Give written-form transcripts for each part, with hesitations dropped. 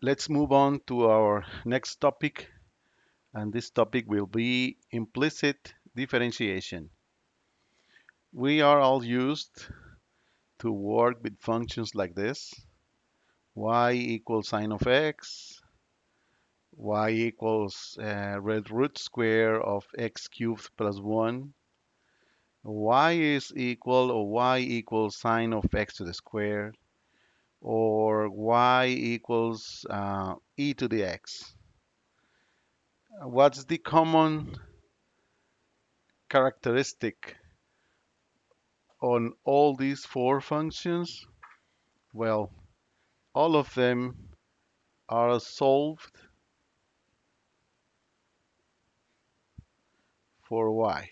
Let's move on to our next topic, and this topic will be implicit differentiation. We are all used to work with functions like this: y equals sine of x, y equals red root square of x cubed plus 1, y is equal or y equals sine of x to the square, or y equals e to the x. What's the common characteristic on all these four functions? Well, all of them are solved for y.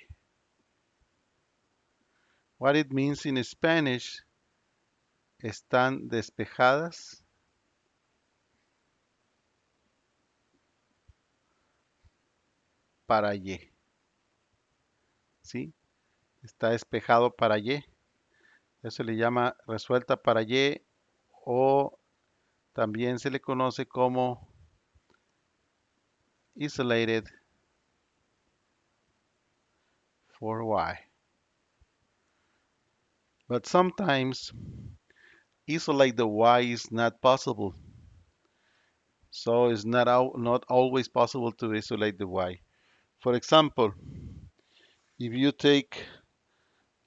What it means in Spanish, están despejadas para y. ¿Sí? Está despejado para y. Eso le llama resuelta para y, o también se le conoce como isolated for y. But sometimes isolate the y is not possible. So it's not always possible to isolate the y. For example, if you take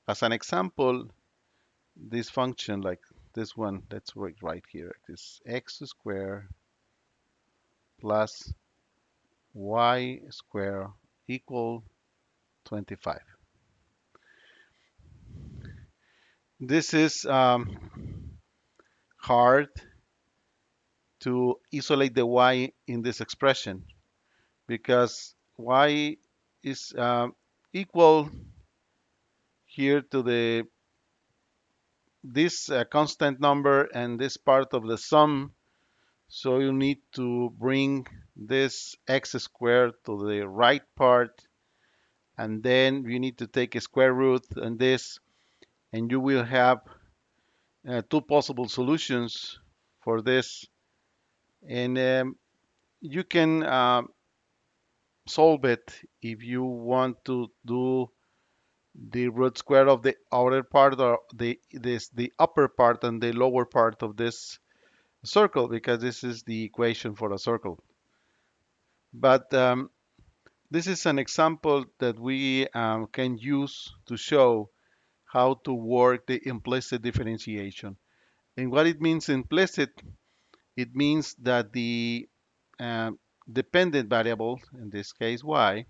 as an example this function like this one, let's write right here, this x squared plus y squared equal 25. This is hard to isolate the y in this expression because y is equal here to the this constant number and this part of the sum. So you need to bring this x squared to the right part, and then you need to take a square root and this, and you will have two possible solutions for this. And you can solve it if you want to do the root square of the outer part, or the upper part and the lower part of this circle, because this is the equation for a circle. But this is an example that we can use to show how to work the implicit differentiation. And what it means implicit, it means that the uh, dependent variable, in this case y,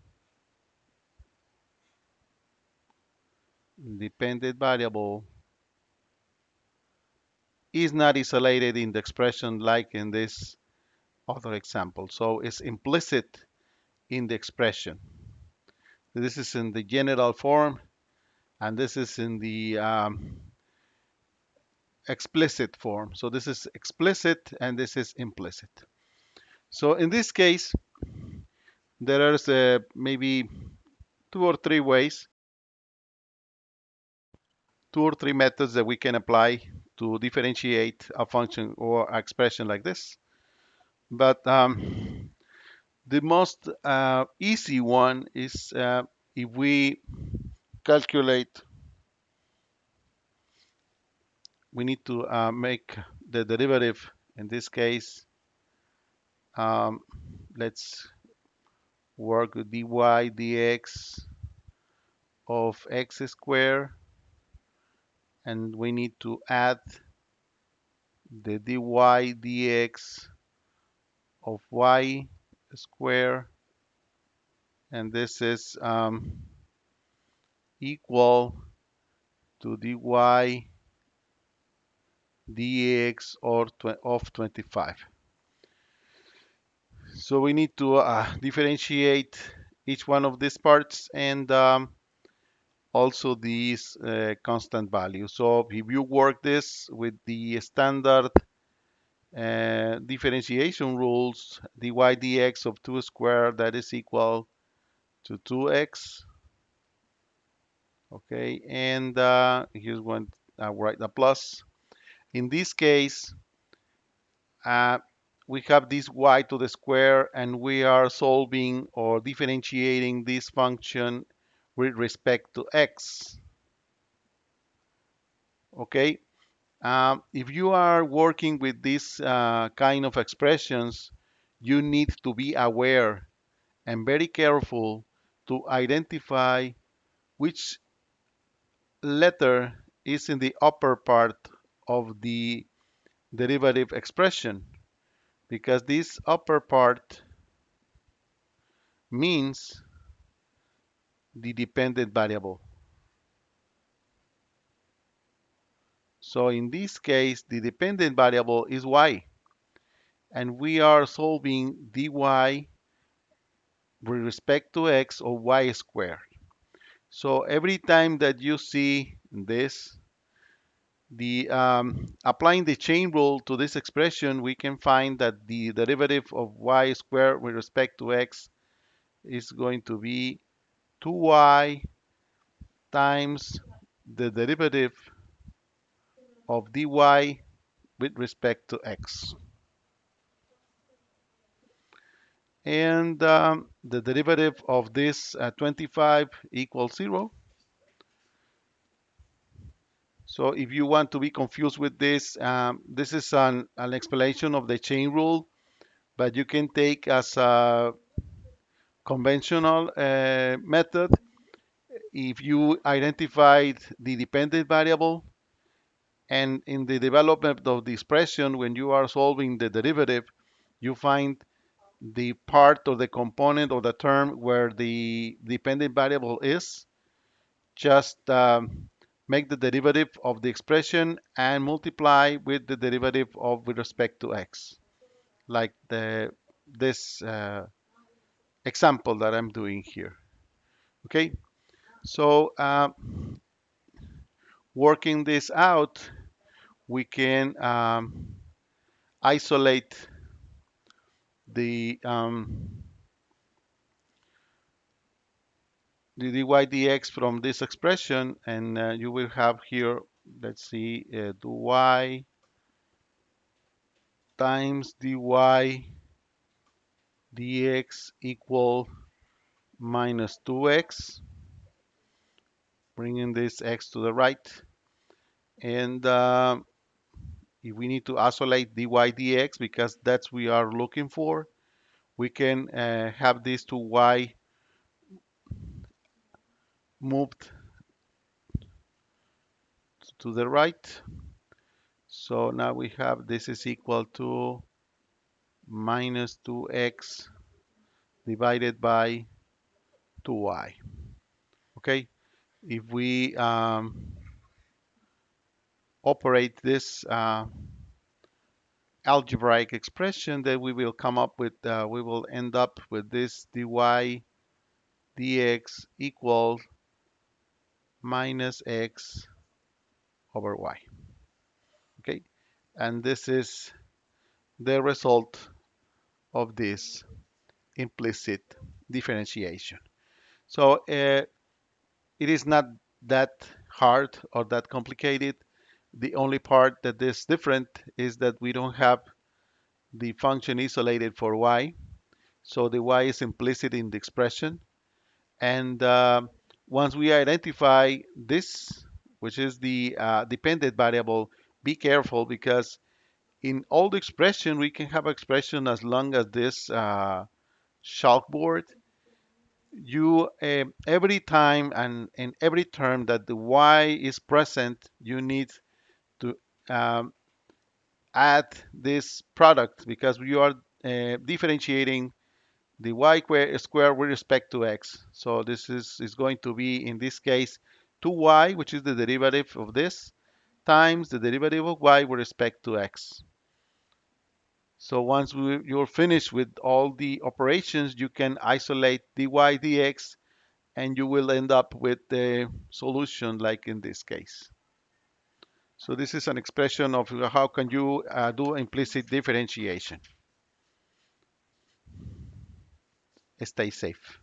dependent variable is not isolated in the expression like in this other example. So it's implicit in the expression. This is in the general form, and this is in the explicit form. So this is explicit and this is implicit. So in this case, there is maybe two or three ways, two or three methods that we can apply to differentiate a function or expression like this. But the most easy one is if we calculate, we need to make the derivative. In this case, um, let's work with dy dx of x squared, and we need to add the dy dx of y squared, and this is equal to dy dx of 25. So we need to differentiate each one of these parts, and also these constant values. So if you work this with the standard differentiation rules, dy dx of 2 squared, that is equal to 2x. Okay, and here's one, write a plus. In this case, uh, we have this y to the square, and we are solving or differentiating this function with respect to x. Okay, if you are working with this kind of expressions, you need to be aware and very careful to identify which letter is in the upper part of the derivative expression, because this upper part means the dependent variable. So in this case, the dependent variable is y, and we are solving dy with respect to x or y squared. So every time that you see this, the applying the chain rule to this expression, we can find that the derivative of y squared with respect to x is going to be 2y times the derivative of dy with respect to x. And the derivative of this 25 equals 0. So if you want to be confused with this, this is an explanation of the chain rule, but you can take as a conventional method. If you identified the dependent variable, and in the development of the expression, when you are solving the derivative, you find the part of the component of the term where the dependent variable is, just make the derivative of the expression and multiply with the derivative of with respect to x, like this example that I'm doing here. Okay, so working this out, we can isolate the the dy dx from this expression, and you will have here, let's see, dy times dy dx equal minus 2x, bringing this x to the right. And if we need to isolate dy dx, because that's we are looking for, we can have these two y moved to the right. So now we have this is equal to minus 2x divided by 2y. Okay, if we operate this algebraic expression, then we will come up with, we will end up with this dy dx equals minus x over y. Okay, and this is the result of this implicit differentiation. So it is not that hard or that complicated. The only part that is different is that we don't have the function isolated for y. So the y is implicit in the expression. And once we identify this, which is the dependent variable, be careful, because in all the expression, we can have expression as long as this chalkboard. You every time and in every term that the y is present, you need to um, add this product, because you are differentiating the y square with respect to x. So this is going to be, in this case, 2y, which is the derivative of this, times the derivative of y with respect to x. So once you're finished with all the operations, you can isolate dy dx, and you will end up with the solution like in this case. So this is an expression of how can you do implicit differentiation. Stay safe.